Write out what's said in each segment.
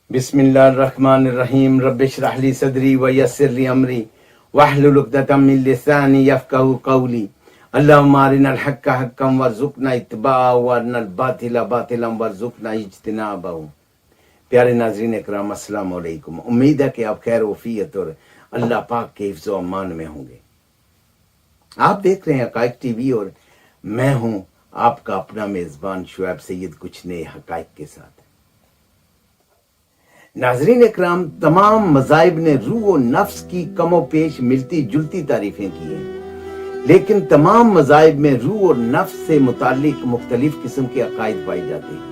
بسم اللہ الرحمن الرحیم رب اشرح لی صدری ویسر لی امری واحلل عقدۃ من لسانی یفقهوا قولی اللهم ارنا الحق حقا وارزقنا اتباعه وارنا الباطل باطلا وارزقنا اجتنابه۔ پیارے ناظرین اکرام، السلام علیکم۔ امید ہے کہ آپ خیر وفیت اور اللہ پاک کے حفظ و امان میں ہوں گے۔ آپ دیکھ رہے ہیں حقائق ٹی وی اور میں ہوں آپ کا اپنا میزبان شعیب سید، کچھ نئے حقائق کے ساتھ۔ ناظرین اکرام، تمام مذاہب نے روح و نفس کی کم و بیش ملتی جلتی تعریفیں کی ہیں، لیکن تمام مذاہب میں روح اور نفس سے متعلق مختلف قسم کے عقائد پائے جاتے ہیں۔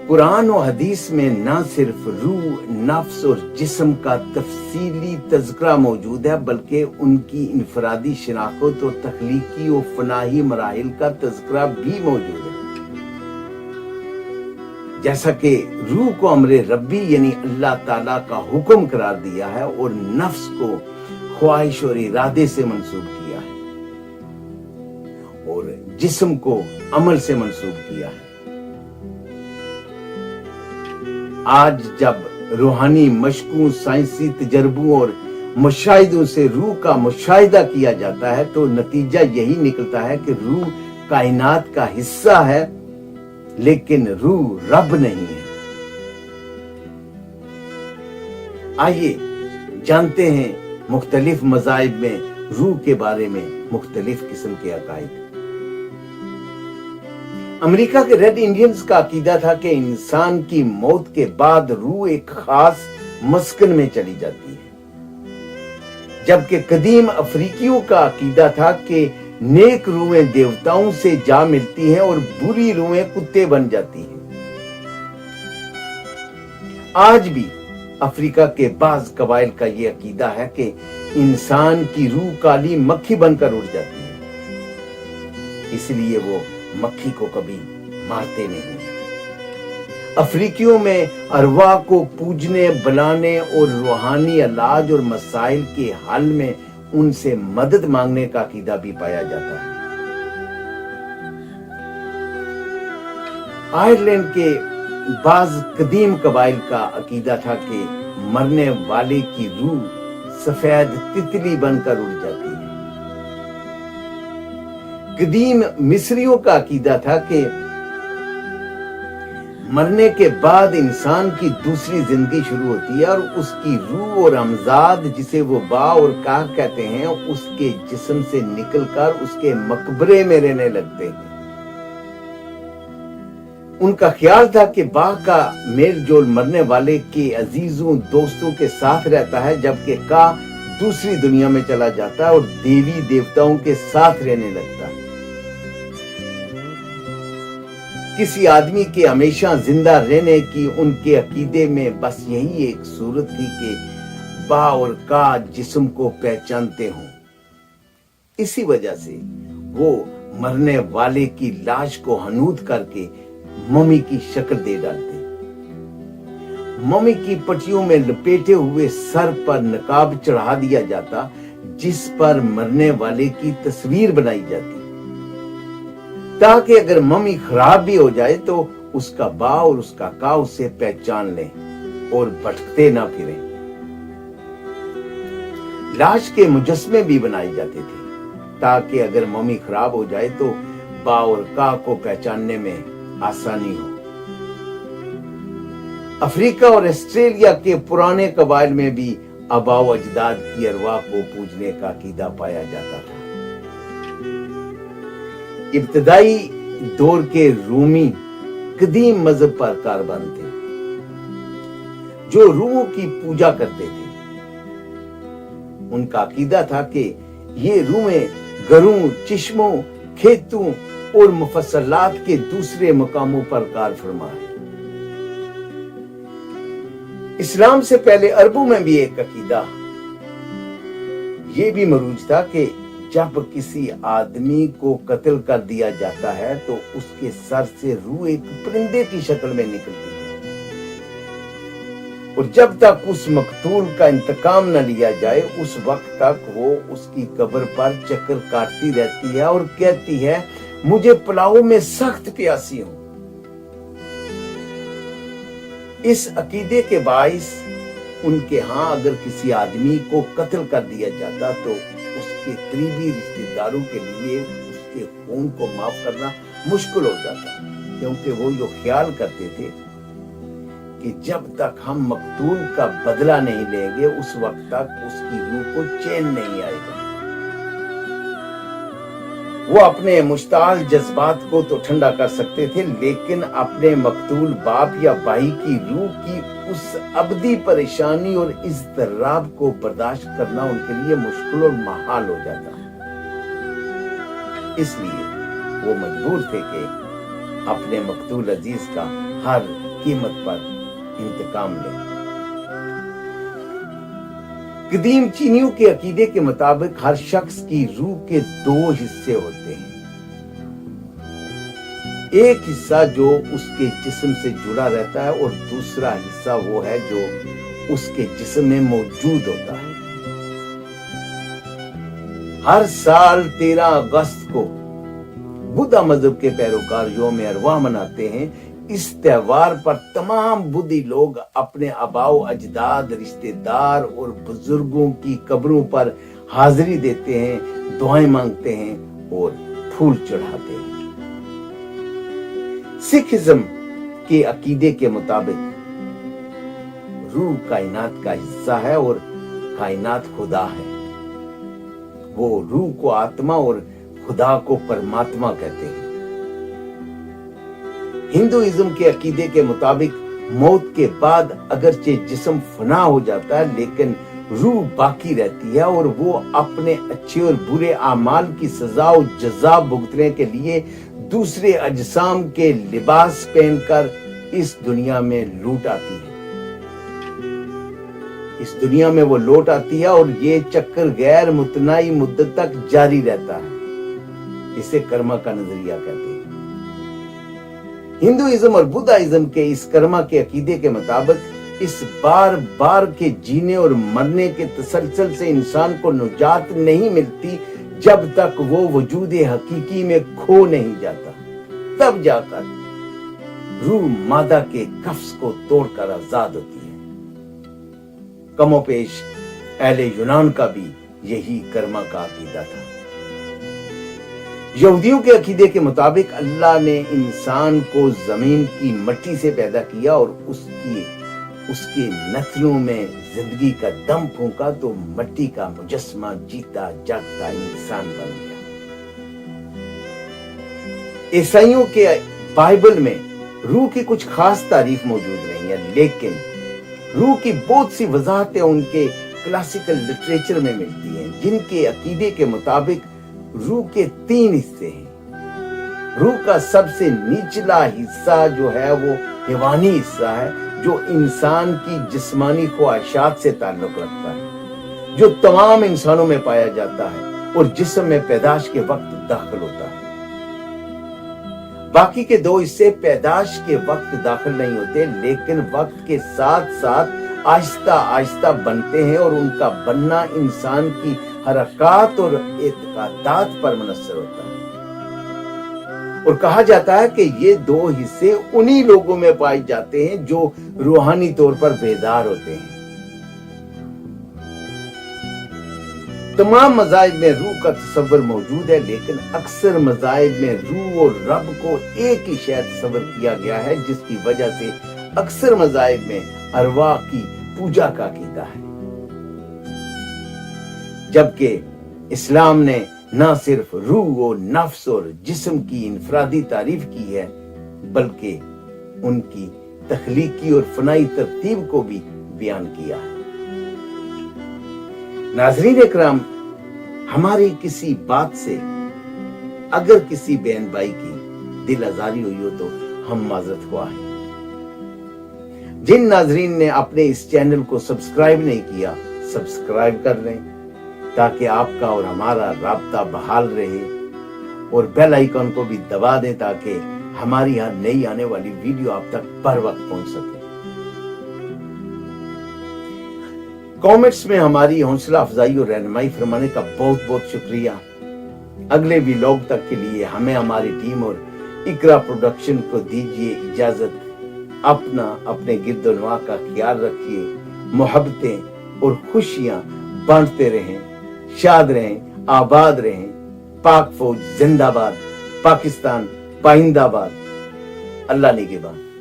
قرآن و حدیث میں نہ صرف روح، نفس اور جسم کا تفصیلی تذکرہ موجود ہے، بلکہ ان کی انفرادی شناخت اور تخلیقی و فناہی مراحل کا تذکرہ بھی موجود ہے۔ جیسا کہ روح کو امر ربی یعنی اللہ تعالیٰ کا حکم قرار دیا ہے اور نفس کو خواہش اور ارادے سے منسوب کیا ہے اور جسم کو عمل سے منسوب کیا ہے۔ آج جب روحانی مشقوں، سائنسی تجربوں اور مشاہدوں سے روح کا مشاہدہ کیا جاتا ہے تو نتیجہ یہی نکلتا ہے کہ روح کائنات کا حصہ ہے، لیکن روح رب نہیں ہے۔ آئیے جانتے ہیں مختلف مذاہب میں روح کے بارے میں مختلف قسم کے عقائد۔ امریکہ کے ریڈ انڈینز کا عقیدہ تھا کہ انسان کی موت کے بعد روح ایک خاص مسکن میں چلی جاتی ہے، جبکہ قدیم افریقیوں کا عقیدہ تھا کہ نیک روحیں دیوتاؤں سے جا ملتی ہیں اور بری روحیں کتے بن جاتی ہیں۔ آج بھی افریقہ کے بعض قبائل کا یہ عقیدہ ہے کہ انسان کی روح کالی مکھی بن کر اڑ جاتی ہے، اس لیے وہ مکھی کو کبھی مارتے نہیں۔ افریقیوں میں ارواح کو پوجنے، بلانے اور روحانی علاج اور مسائل کے حل میں ان سے مدد مانگنے کا عقیدہ بھی پایا جاتا ہے۔ آئرلینڈ کے بعض قدیم قبائل کا عقیدہ تھا کہ مرنے والے کی روح سفید تتلی بن کر اڑ جاتی ہے۔ قدیم مصریوں کا عقیدہ تھا کہ مرنے کے بعد انسان کی دوسری زندگی شروع ہوتی ہے اور اس کی روح اور امزاد، جسے وہ با اور کاہ کہتے ہیں، اس کے جسم سے نکل کر اس کے مقبرے میں رہنے لگتے ہیں۔ ان کا خیال تھا کہ با کا میل جول مرنے والے کے عزیزوں دوستوں کے ساتھ رہتا ہے، جبکہ کا دوسری دنیا میں چلا جاتا ہے اور دیوی دیوتاؤں کے ساتھ رہنے لگتا ہے۔ کسی آدمی کے ہمیشہ زندہ رہنے کی ان کے عقیدے میں بس یہی ایک صورت تھی کہ با اور کا جسم کو پہچانتے ہوں۔ اسی وجہ سے وہ مرنے والے کی لاش کو حنوط کر کے ممی کی شکل دے ڈالتے۔ ممی کی پٹیوں میں لپیٹے ہوئے سر پر نقاب چڑھا دیا جاتا، جس پر مرنے والے کی تصویر بنائی جاتی، تاکہ اگر ممی خراب بھی ہو جائے تو اس کا با اور اس کا کا اسے پہچان لیں اور بھٹکتے نہ پھریں۔ لاش کے مجسمے بھی بنائے جاتے تھے تاکہ اگر ممی خراب ہو جائے تو با اور کا کو پہچاننے میں آسانی ہو۔ افریقہ اور آسٹریلیا کے پرانے قبائل میں بھی آباء و اجداد کی ارواح کو پوجنے کا عقیدہ پایا جاتا تھا۔ ابتدائی دور کے رومی قدیم مذہب پر کاربند تھے جو روحوں کی پوجا کرتے تھے۔ ان کا عقیدہ تھا کہ یہ روحیں گھروں، چشموں، کھیتوں اور مفصلات کے دوسرے مقاموں پر کار فرما ہے۔ اسلام سے پہلے عربوں میں بھی ایک عقیدہ یہ بھی مروج تھا کہ جب کسی آدمی کو قتل کر دیا جاتا ہے تو اس کے سر سے روح ایک پرندے کی شکل میں نکلتی ہے اور جب تک اس مقتول کا انتقام نہ لیا جائے اس وقت تک وہ اس کی قبر پر چکر کاٹتی رہتی ہے اور کہتی ہے، مجھے پلاؤ میں سخت پیاسی ہوں۔ इस अकीदे के बाइस उनके यहाँ अगर किसी आदमी को कत्ल कर दिया जाता तो उसके करीबी रिश्तेदारों के लिए उसके खून को माफ करना मुश्किल हो जाता, क्योंकि वो जो ख्याल करते थे कि जब तक हम मकतूल का बदला नहीं लेंगे उस वक्त तक उसकी रूह को चैन नहीं आएगा। वो अपने मुश्ताल जज्बात को तो ठंडा कर सकते थे, लेकिन अपने मकतूल बाप या भाई की रूह की उस अबदी परेशानी और इज़्तिराब को बर्दाश्त करना उनके लिए मुश्किल और महाल हो जाता। इसलिए वो मजबूर थे कि अपने मकतूल अजीज का हर कीमत पर इंतकाम लें। कदीम चीनियों के अकीदे के मुताबिक हर शख्स की रूह के दो हिस्से होते हैं। एक हिस्सा जो उसके जिस्म से जुड़ा रहता है और दूसरा हिस्सा वो है जो उसके जिस्म में मौजूद होता है। हर साल 13 अगस्त को बुद्धा मजहब के पैरोकार यौम अरवाह मनाते हैं। इस त्योहार पर तमाम बुद्धि लोग अपने आबाओ अजदाद, रिश्तेदार और बुजुर्गों की कब्रों पर हाजिरी देते हैं, दुआएं मांगते हैं और फूल चढ़ाते हैं। सिखिज्म के अकीदे के मुताबिक रूह कायनात का हिस्सा है और कायनात खुदा है। वो रूह को आत्मा और खुदा को परमात्मा कहते हैं। हिंदुइज्म के अकीदे के मुताबिक मौत के बाद अगरचे जिस्म फना हो जाता है, लेकिन रूह बाकी रहती है और वो अपने अच्छे और बुरे आमाल की सजा और जजा भुगतने के लिए दूसरे अजसाम के लिबास पहनकर इस दुनिया में लौट आती है। इस दुनिया में वो लौट आती है और ये चक्कर गैर मुतनाई मुद्दत तक जारी रहता है। इसे कर्मा का नजरिया कहते हैं। हिंदुइज्म और बुद्धाइज्म के इस कर्मा के अकीदे के मुताबिक इस बार बार के जीने और मरने के तसलसल से इंसान को निजात नहीं मिलती जब तक वो वजूद हकीकी में खो नहीं जाता। तब जाकर रूह मादा के कफ्स को तोड़कर आजाद होती है। कमोपेश अहले यूनान का भी यही कर्मा का अकीदा था। यहूदियों के अकीदे के मुताबिक अल्लाह ने इंसान को जमीन की मट्टी से पैदा किया और उसके नथनों में जिंदगी का दम फूंका तो मट्टी का मुजस्मा जीता जागता इंसान बन गया। ईसाइयों के बाइबल में रूह की कुछ खास तारीफ मौजूद नहीं है, लेकिन रूह की बहुत सी वजाहतें उनके क्लासिकल लिटरेचर में मिलती हैं, जिनके अकीदे के मुताबिक रूह के 3 हिस्से हैं। रूह का सबसे निचला हिस्सा जो है वो हैवानी हिस्सा है, जो इंसान की जिस्मानी ख्वाहिशात से ताल्लुक रखता है, जो तमाम इंसानों में पाया जाता है और जिस्म में पैदाश के वक्त दाखिल होता है। बाकी के 2 हिस्से पैदाश के वक्त दाखिल नहीं होते, लेकिन वक्त के साथ साथ आहिस्ता आहिस्ता बनते हैं और उनका बनना इंसान की हरकत और एतकादात पर मुनस्सर होता है। और कहा जाता है कि ये 2 हिस्से उन्हीं लोगों में पाए जाते हैं जो रूहानी तौर पर बेदार होते हैं। तमाम मज़ाहिब में रूह का तस्वर मौजूद है, लेकिन अक्सर मज़ाहिब में रूह और रब को एक ही शय तस्वर किया गया है, जिसकी वजह से अक्सर मज़ाहिब में अरवाह की पूजा का अकीदा है। जबकि इस्लाम ने न सिर्फ रूह और नफ्स और जिस्म की इनफरादी तारीफ की है, बल्कि उनकी तख्लीकी और फनाई तरतीब को भी बयान किया है। नाज़रीन इकराम, हमारी किसी बात से अगर किसी बहन भाई की दिल आजारी हुई हो तो हम माजरत ख्वाह हैं। जिन नाजरीन ने अपने इस चैनल को सब्सक्राइब नहीं किया, सब्सक्राइब कर लें ताकि आपका और हमारा राब्ता बहाल रहे, और बेल आइकन को भी दबा दें ताकि हमारी यहाँ नई आने वाली वीडियो आप तक बर वक्त पहुंच सके। कमेंट्स में हमारी हौसला अफजाई और रहनुमाई फरमाने का बहुत बहुत शुक्रिया। अगले व्लॉग तक के लिए हमें, हमारी टीम और इकरा प्रोडक्शन को दीजिए इजाजत। अपना अपने गिरदोनवा का ख्याल रखिए, मोहब्बतें और खुशियां बांटते रहें, शाद रहें, आबाद रहें। पाक फौज जिंदाबाद, पाकिस्तान पाइंदाबाद। अल्लाह निगहबान।